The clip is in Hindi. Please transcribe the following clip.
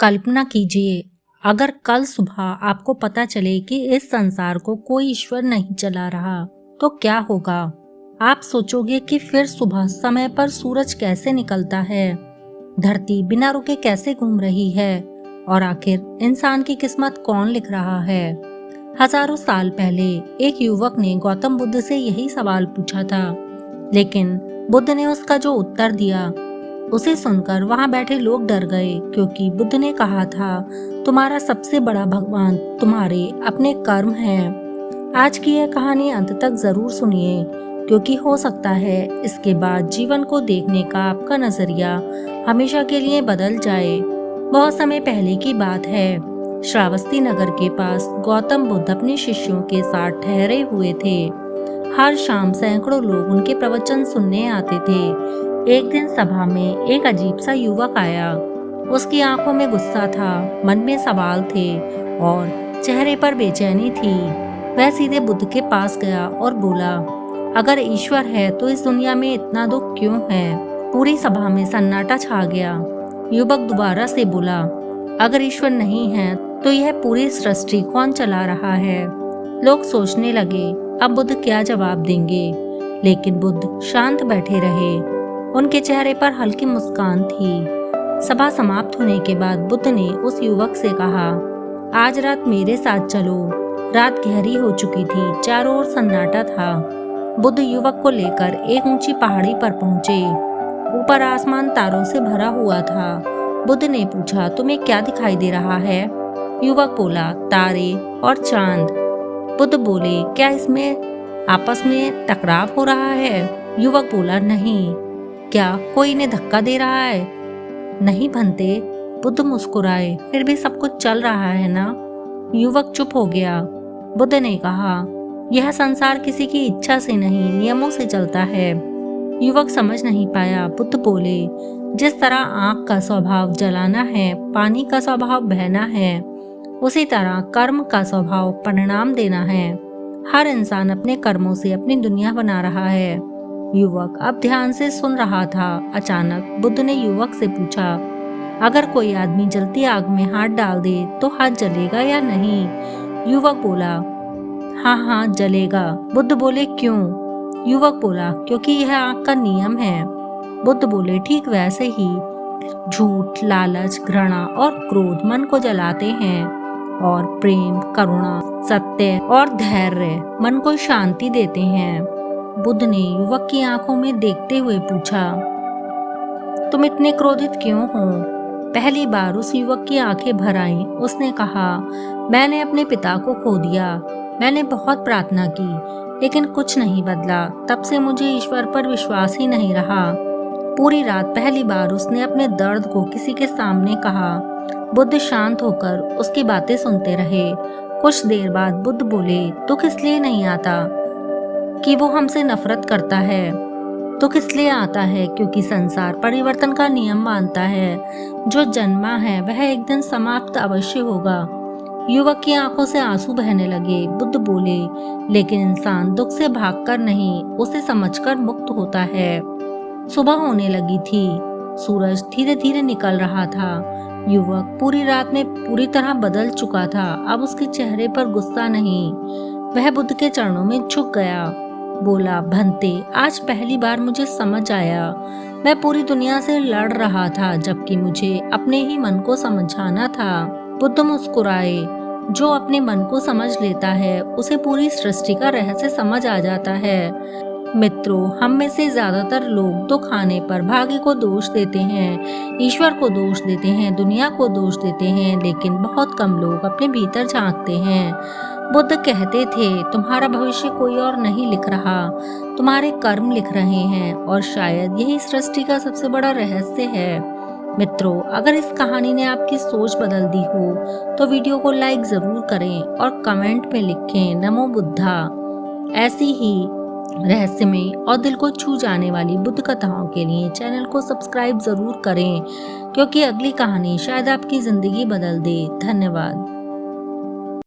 कल्पना कीजिए, अगर कल सुबह आपको पता चले कि इस संसार को कोई ईश्वर नहीं चला रहा, तो क्या होगा? आप सोचोगे कि फिर सुबह समय पर सूरज कैसे निकलता है, धरती बिना रुके कैसे घूम रही है, और आखिर इंसान की किस्मत कौन लिख रहा है। हजारों साल पहले एक युवक ने गौतम बुद्ध से यही सवाल पूछा था, लेकिन बुद्ध ने उसका जो उत्तर दिया उसे सुनकर वहां बैठे लोग डर गए, क्योंकि बुद्ध ने कहा था, तुम्हारा सबसे बड़ा भगवान तुम्हारे अपने कर्म हैं। आज की यह कहानी अंत तक जरूर सुनिए, क्योंकि हो सकता है इसके बाद जीवन को देखने का आपका नजरिया हमेशा के लिए बदल जाए। बहुत समय पहले की बात है। श्रावस्ती नगर के पास गौतम बुद्ध अपने शिष्यों के साथ ठहरे हुए थे। हर शाम सैकड़ों लोग उनके प्रवचन सुनने आते थे। एक दिन सभा में एक अजीब सा युवक आया। उसकी आंखों में गुस्सा था, मन में सवाल थे और चेहरे पर बेचैनी थी। वह सीधे बुद्ध के पास गया और बोला, अगर ईश्वर है तो इस दुनिया में इतना दुख क्यों है? पूरी सभा में सन्नाटा छा गया। युवक दोबारा से बोला, अगर ईश्वर नहीं है तो यह पूरी सृष्टि कौन चला रहा है? लोग सोचने लगे, अब बुद्ध क्या जवाब देंगे, लेकिन बुद्ध शांत बैठे रहे। उनके चेहरे पर हल्की मुस्कान थी। सभा समाप्त होने के बाद बुद्ध ने उस युवक से कहा, आज रात मेरे साथ चलो। रात गहरी हो चुकी थी, चारों ओर सन्नाटा था। बुद्ध युवक को लेकर एक ऊंची पहाड़ी पर पहुंचे। ऊपर आसमान तारों से भरा हुआ था। बुद्ध ने पूछा, तुम्हें क्या दिखाई दे रहा है? युवक बोला, तारे और चांद। बुद्ध बोले, क्या इसमें आपस में टकराव हो रहा है? युवक बोला, नहीं। क्या कोई इन्हें धक्का दे रहा है? नहीं भंते। बुद्ध मुस्कुराए, फिर भी सब कुछ चल रहा है ना? युवक चुप हो गया। बुद्ध ने कहा, यह संसार किसी की इच्छा से नहीं, नियमों से चलता है। युवक समझ नहीं पाया। बुद्ध बोले, जिस तरह आग का स्वभाव जलाना है, पानी का स्वभाव बहना है, उसी तरह कर्म का स्वभाव परिणाम देना है। हर इंसान अपने कर्मों से अपनी दुनिया बना रहा है। युवक अब ध्यान से सुन रहा था। अचानक बुद्ध ने युवक से पूछा, अगर कोई आदमी जलती आग में हाथ डाल दे तो हाथ जलेगा या नहीं? युवक बोला, हाँ हाँ जलेगा। बुद्ध बोले, क्यों? युवक बोला, क्योंकि यह आग का नियम है। बुद्ध बोले, ठीक वैसे ही झूठ, लालच, घृणा और क्रोध मन को जलाते हैं, और प्रेम, करुणा, सत्य और धैर्य मन को शांति देते हैं। बुद्ध ने युवक की आंखों में देखते हुए पूछा, तुम इतने क्रोधित क्यों हो? पहली बार उस युवक की आंखें भर आईं। उसने कहा, मैंने अपने पिता को खो दिया। मैंने बहुत प्रार्थना की, लेकिन कुछ नहीं बदला। तब से मुझे ईश्वर पर विश्वास ही नहीं रहा। पूरी रात पहली बार उसने अपने दर्द को किसी के सामने कहा। बुद्ध शांत होकर उसकी बातें सुनते रहे। कुछ देर बाद बुद्ध बोले, दुख इसलिए नहीं आता कि वो हमसे नफरत करता है। दुख इसलिए आता है क्योंकि संसार परिवर्तन का नियम मानता है। जो जन्मा है वह एक दिन समाप्त अवश्य होगा। युवक की आंखों से आंसू बहने लगे। बुद्ध बोले, लेकिन इंसान दुख से भागकर नहीं, उसे समझकर मुक्त होता है। सुबह होने लगी थी। सूरज धीरे धीरे निकल रहा था। युवक पूरी रात में पूरी तरह बदल चुका था। अब उसके चेहरे पर गुस्सा नहीं, वह बुद्ध के चरणों में झुक गया। बोला, भंते, आज पहली बार मुझे समझ आया। मैं पूरी दुनिया से लड़ रहा था, जबकि मुझे अपने ही मन को समझाना था। बुद्ध मुस्कुराए। जो अपने मन को समझ लेता है उसे पूरी सृष्टि का रहस्य समझ आ जाता है। मित्रों, हम में से ज्यादातर लोग दुख आने पर भाग्य को दोष देते हैं, ईश्वर को दोष देते हैं, दुनिया को दोष देते हैं, लेकिन बहुत कम लोग अपने भीतर झांकते हैं। बुद्ध कहते थे, तुम्हारा भविष्य कोई और नहीं लिख रहा, तुम्हारे कर्म लिख रहे हैं, और शायद यही सृष्टि का सबसे बड़ा रहस्य है। मित्रों, अगर इस कहानी ने आपकी सोच बदल दी हो तो वीडियो को लाइक जरूर करें और कमेंट में लिखें, नमो बुद्धा। ऐसी ही रहस्यमय और दिल को छू जाने वाली बुद्ध कथाओं के लिए चैनल को सब्सक्राइब जरूर करें, क्योंकि अगली कहानी शायद आपकी जिंदगी बदल दे। धन्यवाद।